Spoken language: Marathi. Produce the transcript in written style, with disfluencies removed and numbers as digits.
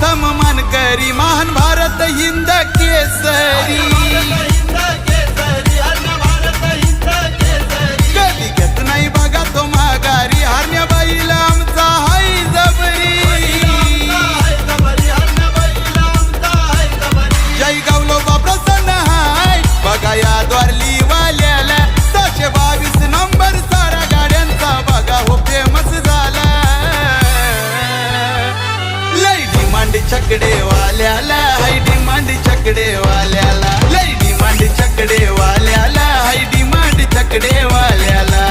प्रथम मानकरी महान भारत हिंद केसरी कधी घेत नाही बघा तो माघारी हरण्या बाईला आमचा हाय जबरी जय गावलो प्रसन्न हाय बघा या द्वारली वाल्याला 622 नंबर सारा गाड्यांचा बघा हो फेमस झाला लई डिमांड छकडे वाल्याला हाय डिमांड छकडे वाल्याला लई डिमांड छकडे वाल्याला हाय डिमांड छकडे वाल्याला